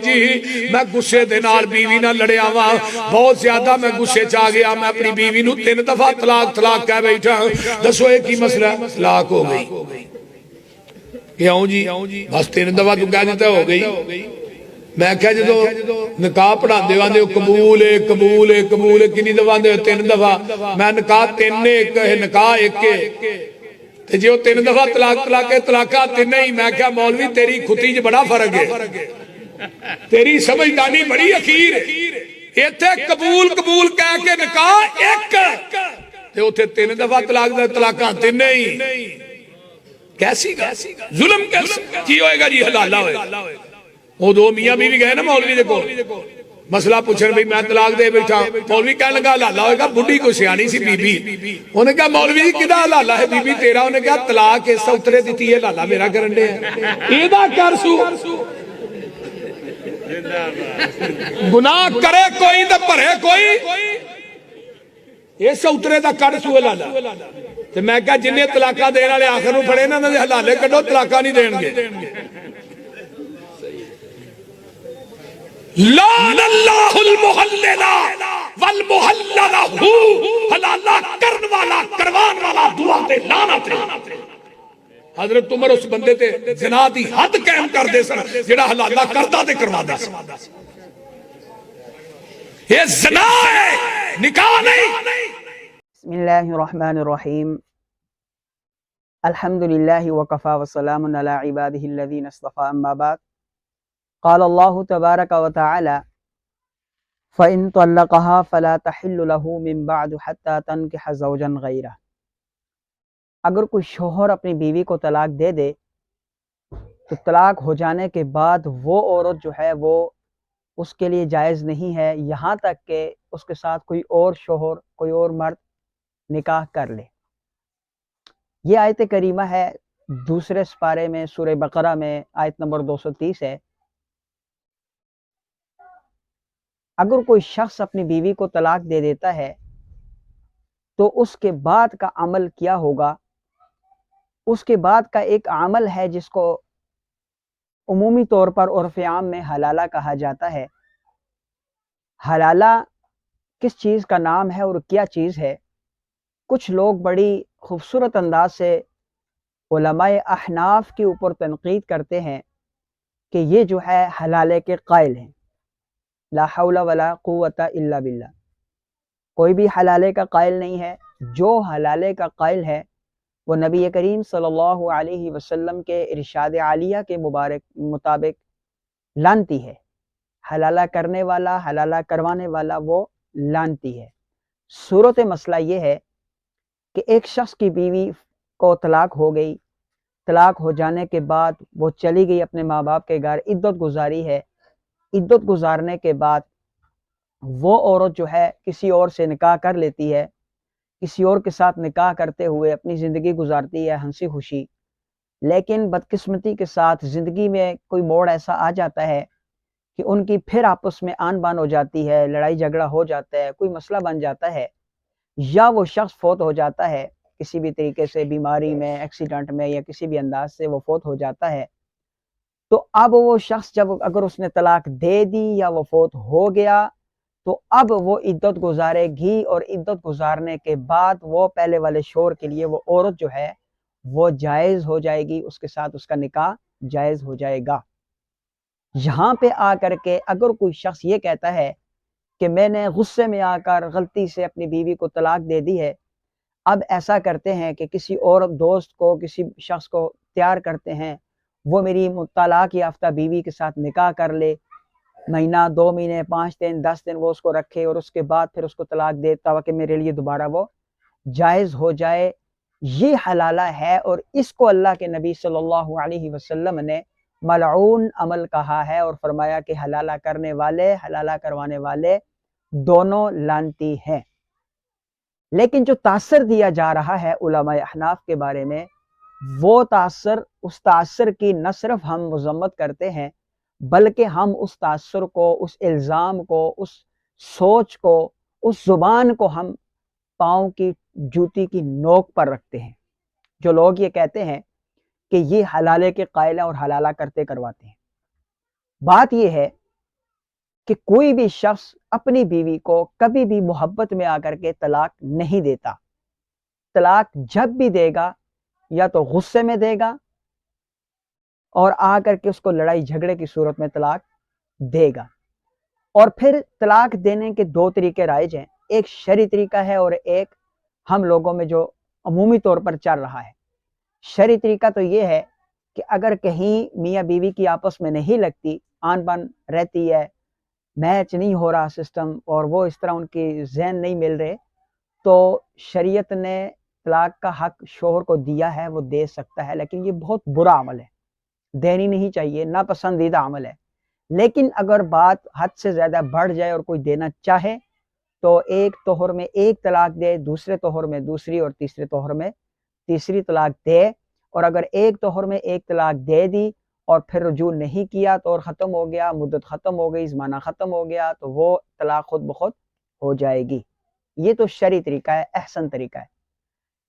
جی میں غصے دے نال بیوی نہ لڑیا وا بہت زیادہ میں غصے چ آ گیا میں اپنی بیوی نو 3 دفعہ طلاق کہہ بیٹھا دسو یہ کی مسئلہ ہے طلاق ہو گئی کیوں جی بس 3 دفعہ تو کہہ دیتا ہو گئی میں کہا جدو نکاح پڑھا دے واندے قبول ہے قبول ہے قبول ہے کنی دفعہ دے 3 دفعہ میں نکاح 3 ایک ہے نکاح ایک تے جو 3 دفعہ طلاقہ 3 ہی میں کہا مولوی تیری کھتی جو بڑا فرق ہے تیری سمجھدانی بڑی اخیر ہے ایتھے قبول قبول کہہ کے نکاح ایک تے اوتھے 3 دفعہ طلاقہ 3 ہی کیسی گا ظلم کی ہوئے گا جی حلالہ ہوئے گا وہ 2 میاں بیوی گئے نا مولوی دیکھو مسئلہ پوچھنے بھئی میں طلاق دے بیٹھا مولوی کہنے لگا حلالہ ہوئے گا بڑھی کو سیانی سی بی بی انہوں نے کہا مولوی جی کدھا حلالہ ہے بی بی تیرا انہوں نے کہا طلاق ایسا اترے دیتی ہے حلالہ میرا کرنڈے ہے ایدہ کرسو گناہ کرے کوئی دے پرے کوئی ایسا اترے دا کرسو حلالہ تو میں کہا جنہیں طلاقہ دینا لے آخر میں پڑے نا حلالے کٹو طلاقہ نہیں دین گے لان اللہ المحللہ والمحللہ حلالہ کرن والا کروان والا دعا تے لانت حضرت عمر اس بندے تے زنا دی حد قائم کر دے سن جڑا حلالہ کردہ تے کروا دے سن یہ زنا ہے نکاح نہیں بسم اللہ الرحمن الرحیم الحمدللہ وکفا وسلام علی عبادہ الذین اصطفى اما بعد قال اللہ تبارک وتعالی فَإِن طَلَّقَهَا فَلَا تَحِلُّ لَهُ مِن بَعْدُ حَتَّى تَنْكِحَ زَوْجًا غَيْرَهُ اگر کوئی شوہر اپنی بیوی کو طلاق دے دے تو طلاق ہو جانے کے بعد وہ عورت جو ہے وہ اس کے لیے جائز نہیں ہے یہاں تک کہ اس کے ساتھ کوئی اور شوہر کوئی اور مرد نکاح کر لے۔ یہ آیت کریمہ ہے 2 سپارے میں سورہ بقرہ میں آیت نمبر 230 ہے۔ اگر کوئی شخص اپنی بیوی کو طلاق دے دیتا ہے تو اس کے بعد کا عمل کیا ہوگا؟ اس کے بعد کا ایک عمل ہے جس کو عمومی طور پر عرف عام میں حلالہ کہا جاتا ہے۔ حلالہ کس چیز کا نام ہے اور کیا چیز ہے؟ کچھ لوگ بڑی خوبصورت انداز سے علماء احناف کے اوپر تنقید کرتے ہیں کہ یہ جو ہے حلالے کے قائل ہیں، لا حول ولا قوت الا باللہ، کوئی بھی حلالے کا قائل نہیں ہے۔ جو حلالے کا قائل ہے وہ نبی کریم صلی اللہ علیہ وسلم کے ارشاد عالیہ کے مطابق لعنتی ہے۔ حلالہ کرنے والا حلالہ کروانے والا وہ لعنتی ہے۔ صورت مسئلہ یہ ہے کہ ایک شخص کی بیوی کو طلاق ہو گئی، طلاق ہو جانے کے بعد وہ چلی گئی اپنے ماں باپ کے گھر، عدت گزاری ہے، عدت گزارنے کے بعد وہ عورت جو ہے کسی اور سے نکاح کر لیتی ہے، کسی اور کے ساتھ نکاح کرتے ہوئے اپنی زندگی گزارتی ہے ہنسی خوشی، لیکن بدقسمتی کے ساتھ زندگی میں کوئی موڑ ایسا آ جاتا ہے کہ ان کی پھر آپس میں آن بان ہو جاتی ہے، لڑائی جھگڑا ہو جاتا ہے، کوئی مسئلہ بن جاتا ہے، یا وہ شخص فوت ہو جاتا ہے کسی بھی طریقے سے، بیماری میں، ایکسیڈنٹ میں، یا کسی بھی انداز سے وہ فوت ہو جاتا ہے، تو اب وہ شخص جب اگر اس نے طلاق دے دی یا وہ فوت ہو گیا تو اب وہ عدت گزارے گی، اور عدت گزارنے کے بعد وہ پہلے والے شوہر کے لیے وہ عورت جو ہے وہ جائز ہو جائے گی، اس کے ساتھ اس کا نکاح جائز ہو جائے گا۔ یہاں پہ آ کر کے اگر کوئی شخص یہ کہتا ہے کہ میں نے غصے میں آ کر غلطی سے اپنی بیوی کو طلاق دے دی ہے، اب ایسا کرتے ہیں کہ کسی اور دوست کو، کسی شخص کو تیار کرتے ہیں وہ میری طلاق یافتہ بیوی کے ساتھ نکاح کر لے، مہینہ 2 مہینے 5 دن 10 دن وہ اس کو رکھے اور اس کے بعد پھر اس کو طلاق دے تاکہ میرے لیے دوبارہ وہ جائز ہو جائے۔ یہ حلالہ ہے، اور اس کو اللہ کے نبی صلی اللہ علیہ وسلم نے ملعون عمل کہا ہے اور فرمایا کہ حلالہ کرنے والے حلالہ کروانے والے دونوں لعنتی ہیں۔ لیکن جو تاثر دیا جا رہا ہے علماء احناف کے بارے میں، وہ تاثر، اس تاثر کی نہ صرف ہم مذمت کرتے ہیں بلکہ ہم اس تاثر کو، اس الزام کو، اس سوچ کو، اس زبان کو ہم پاؤں کی جوتی کی نوک پر رکھتے ہیں۔ جو لوگ یہ کہتے ہیں کہ یہ حلالے کے قائل ہیں اور حلالہ کرتے کرواتے ہیں، بات یہ ہے کہ کوئی بھی شخص اپنی بیوی کو کبھی بھی محبت میں آ کر کے طلاق نہیں دیتا. طلاق جب بھی دے گا یا تو غصے میں دے گا اور آ کر کے اس کو لڑائی جھگڑے کی صورت میں طلاق دے گا. اور پھر طلاق دینے کے دو طریقے رائج ہیں، ایک شرعی طریقہ ہے اور ایک ہم لوگوں میں جو عمومی طور پر چل رہا ہے. شرعی طریقہ تو یہ ہے کہ اگر کہیں میاں بیوی کی آپس میں نہیں لگتی، آن بان رہتی ہے، میچ نہیں ہو رہا سسٹم، اور وہ اس طرح ان کی ذہن نہیں مل رہے، تو شریعت نے طلاق کا حق شوہر کو دیا ہے، وہ دے سکتا ہے. لیکن یہ بہت برا عمل ہے، دینی نہیں چاہیے، ناپسندیدہ عمل ہے. لیکن اگر بات حد سے زیادہ بڑھ جائے اور کوئی دینا چاہے تو ایک توہر میں ایک طلاق دے، دوسرے توہر میں دوسری، اور تیسرے توہر میں تیسری طلاق دے. اور اگر ایک توہر میں ایک طلاق دے دی اور پھر رجوع نہیں کیا، تو اور ختم ہو گیا، مدت ختم ہو گئی، زمانہ ختم ہو گیا، تو وہ طلاق خود بخود ہو جائے گی. یہ تو شرعی طریقہ ہے، احسن طریقہ ہے.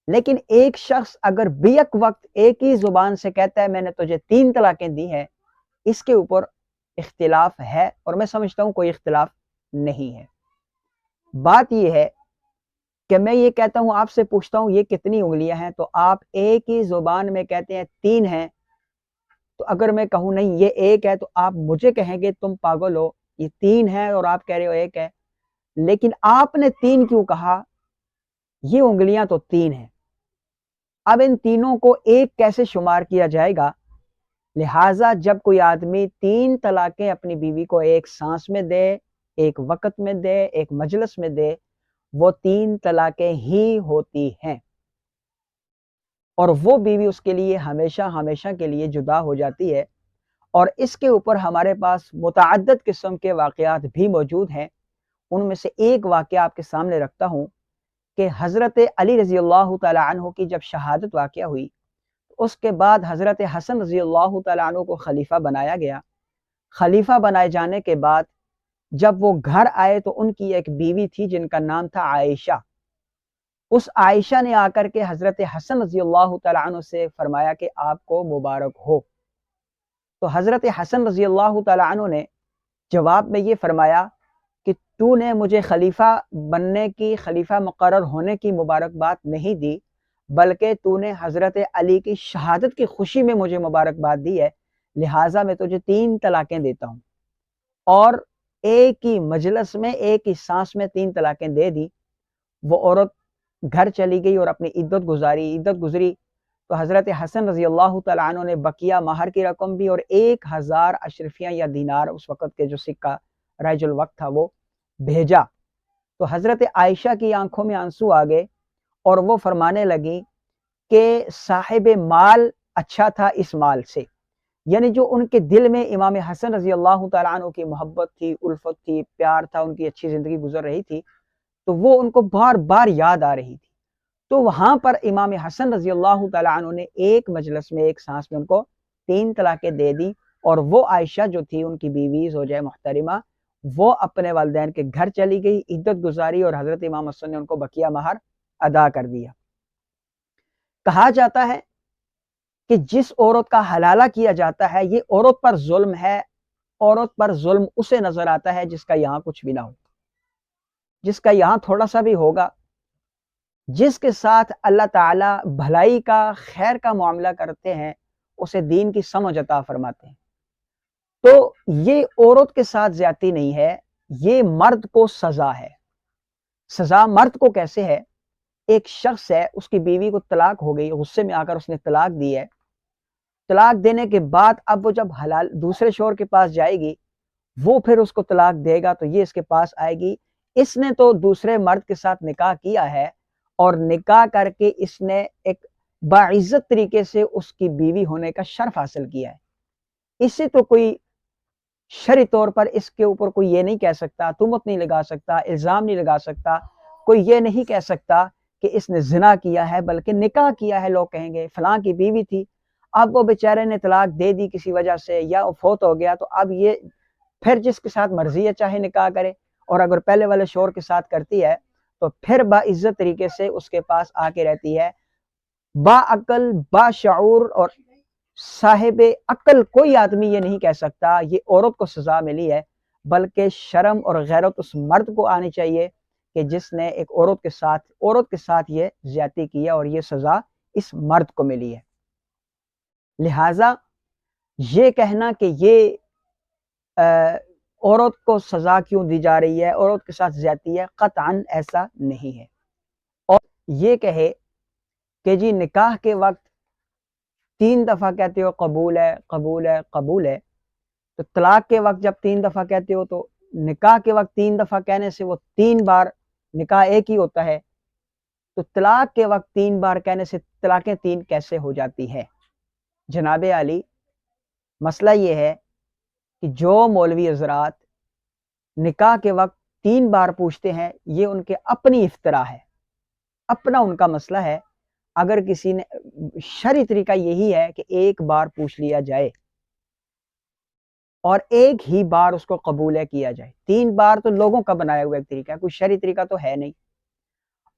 لیکن ایک شخص اگر بیک وقت ایک ہی زبان سے کہتا ہے میں نے تجھے 3 طلاقیں دی ہیں، اس کے اوپر اختلاف ہے، اور میں سمجھتا ہوں کوئی اختلاف نہیں ہے. بات یہ ہے کہ میں یہ کہتا ہوں، آپ سے پوچھتا ہوں یہ کتنی انگلیاں ہیں، تو آپ ایک ہی زبان میں کہتے ہیں 3 ہیں. تو اگر میں کہوں نہیں یہ 1 ہے، تو آپ مجھے کہیں گے تم پاگل ہو، یہ 3 ہے اور آپ کہہ رہے ہو 1 ہے. لیکن آپ نے 3 کیوں کہا؟ یہ انگلیاں تو 3 ہیں. اب ان تینوں کو ایک کیسے شمار کیا جائے گا؟ لہٰذا جب کوئی آدمی 3 طلاقیں اپنی بیوی کو ایک سانس میں دے، ایک وقت میں دے، ایک مجلس میں دے، وہ 3 طلاقیں ہی ہوتی ہیں، اور وہ بیوی اس کے لیے ہمیشہ ہمیشہ کے لیے جدا ہو جاتی ہے. اور اس کے اوپر ہمارے پاس متعدد قسم کے واقعات بھی موجود ہیں. ان میں سے ایک واقعہ آپ کے سامنے رکھتا ہوں کہ حضرت علی رضی اللہ تعالی عنہ کی جب شہادت واقع ہوئی، اس کے بعد حضرت حسن رضی اللہ تعالی عنہ کو خلیفہ بنایا گیا. خلیفہ بنائے جانے کے بعد جب وہ گھر آئے تو ان کی ایک بیوی تھی جن کا نام تھا عائشہ. اس عائشہ نے آ کر کے حضرت حسن رضی اللہ تعالی عنہ سے فرمایا کہ آپ کو مبارک ہو. تو حضرت حسن رضی اللہ تعالی عنہ نے جواب میں یہ فرمایا کہ تو نے مجھے خلیفہ بننے کی، خلیفہ مقرر ہونے کی مبارکباد نہیں دی، بلکہ تو نے حضرت علی کی شہادت کی خوشی میں مجھے مبارکباد دی ہے، لہٰذا میں تجھے 3 طلاقیں دیتا ہوں. اور ایک ہی مجلس میں ایک ہی سانس میں 3 طلاقیں دے دی. وہ عورت گھر چلی گئی اور اپنی عدت گزری. تو حضرت حسن رضی اللہ تعالیٰ عنہ نے بقیہ مہر کی رقم بھی اور 1000 اشرفیاں یا دینار، اس وقت کے جو سکہ رائج الوقت تھا، وہ بھیجا. تو حضرت عائشہ کی آنکھوں میں آنسو آ گئے اور وہ فرمانے لگی کہ صاحب مال اچھا تھا اس مال سے. یعنی جو ان کے دل میں امام حسن رضی اللہ تعالیٰ عنہ کی محبت تھی، الفت تھی، پیار تھا، ان کی اچھی زندگی گزر رہی تھی، تو وہ ان کو بار بار یاد آ رہی تھی. تو وہاں پر امام حسن رضی اللہ تعالیٰ عنہ نے ایک مجلس میں ایک سانس میں ان کو 3 طلاقیں دے دی. اور وہ عائشہ جو تھی ان کی بیوی زوجہ محترمہ، وہ اپنے والدین کے گھر چلی گئی، عدت گزاری، اور حضرت امام حسن نے ان کو بقیہ مہر ادا کر دیا. کہا جاتا ہے کہ جس عورت کا حلالہ کیا جاتا ہے، یہ عورت پر ظلم ہے. عورت پر ظلم اسے نظر آتا ہے جس کا یہاں کچھ بھی نہ ہو، جس کا یہاں تھوڑا سا بھی ہوگا. جس کے ساتھ اللہ تعالیٰ بھلائی کا، خیر کا معاملہ کرتے ہیں، اسے دین کی سمجھ عطا فرماتے ہیں. تو یہ عورت کے ساتھ زیادتی نہیں ہے، یہ مرد کو سزا ہے. سزا مرد کو کیسے ہے؟ ایک شخص ہے، اس کی بیوی کو طلاق ہو گئی، غصے میں آ کر اس نے طلاق دی ہے. طلاق دینے کے بعد اب وہ جب حلال دوسرے شوہر کے پاس جائے گی، وہ پھر اس کو طلاق دے گا، تو یہ اس کے پاس آئے گی. اس نے تو دوسرے مرد کے ساتھ نکاح کیا ہے، اور نکاح کر کے اس نے ایک باعزت طریقے سے اس کی بیوی ہونے کا شرف حاصل کیا ہے. اس سے تو کوئی شرعی طور پر اس کے اوپر کوئی یہ نہیں کہہ سکتا، تہمت نہیں لگا سکتا، الزام نہیں لگا سکتا، کوئی یہ نہیں کہہ سکتا کہ اس نے زنا کیا ہے، بلکہ نکاح کیا ہے. لوگ کہیں گے فلاں کی بیوی تھی، اب وہ بیچارے نے طلاق دے دی کسی وجہ سے، یا وہ فوت ہو گیا، تو اب یہ پھر جس کے ساتھ مرضی ہے چاہے نکاح کرے. اور اگر پہلے والے شوہر کے ساتھ کرتی ہے تو پھر باعزت طریقے سے اس کے پاس آ کے رہتی ہے. با عقل، با شعور اور صاحب عقل کوئی آدمی یہ نہیں کہہ سکتا یہ عورت کو سزا ملی ہے، بلکہ شرم اور غیرت اس مرد کو آنی چاہیے کہ جس نے ایک عورت کے ساتھ یہ زیادتی کی ہے اور یہ سزا اس مرد کو ملی ہے۔ لہٰذا یہ کہنا کہ یہ عورت کو سزا کیوں دی جا رہی ہے، عورت کے ساتھ زیادتی ہے، قطعاً ایسا نہیں ہے۔ اور یہ کہے کہ جی نکاح کے وقت 3 دفعہ کہتے ہو قبول ہے قبول ہے قبول ہے، تو طلاق کے وقت جب 3 دفعہ کہتے ہو تو نکاح کے وقت 3 دفعہ کہنے سے وہ 3 بار نکاح ایک ہی ہوتا ہے، تو طلاق کے وقت 3 بار کہنے سے طلاقیں 3 کیسے ہو جاتی ہے؟ جناب عالی، مسئلہ یہ ہے کہ جو مولوی حضرات نکاح کے وقت 3 بار پوچھتے ہیں یہ ان کے اپنی افتراء ہے، اپنا ان کا مسئلہ ہے۔ اگر کسی نے شرعی طریقہ یہی ہے کہ 1 بار پوچھ لیا جائے اور 1 ہی بار اس کو قبول کیا جائے، 3 بار تو لوگوں کا بنایا ہوا ایک طریقہ ہے، کوئی شرعی طریقہ تو ہے نہیں۔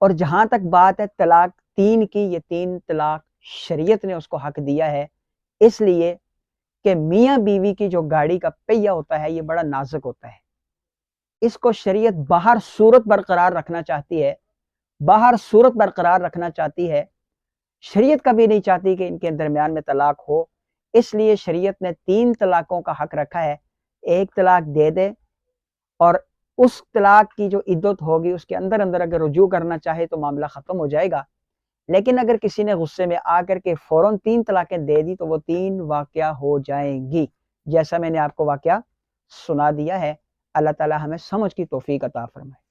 اور جہاں تک بات ہے طلاق 3 کی، یہ 3 طلاق شریعت نے اس کو حق دیا ہے، اس لیے کہ میاں بیوی کی جو گاڑی کا پہیہ ہوتا ہے یہ بڑا نازک ہوتا ہے، اس کو شریعت باہر صورت برقرار رکھنا چاہتی ہے، باہر صورت برقرار رکھنا چاہتی ہے، شریعت کبھی نہیں چاہتی کہ ان کے درمیان میں طلاق ہو، اس لیے شریعت نے 3 طلاقوں کا حق رکھا ہے۔ 1 طلاق دے دے اور اس طلاق کی جو عدت ہوگی اس کے اندر اگر رجوع کرنا چاہے تو معاملہ ختم ہو جائے گا، لیکن اگر کسی نے غصے میں آ کر کے فوراً 3 طلاقیں دے دی تو وہ 3 واقعہ ہو جائیں گی، جیسا میں نے آپ کو واقعہ سنا دیا ہے۔ اللہ تعالی ہمیں سمجھ کی توفیق عطا فرمائے۔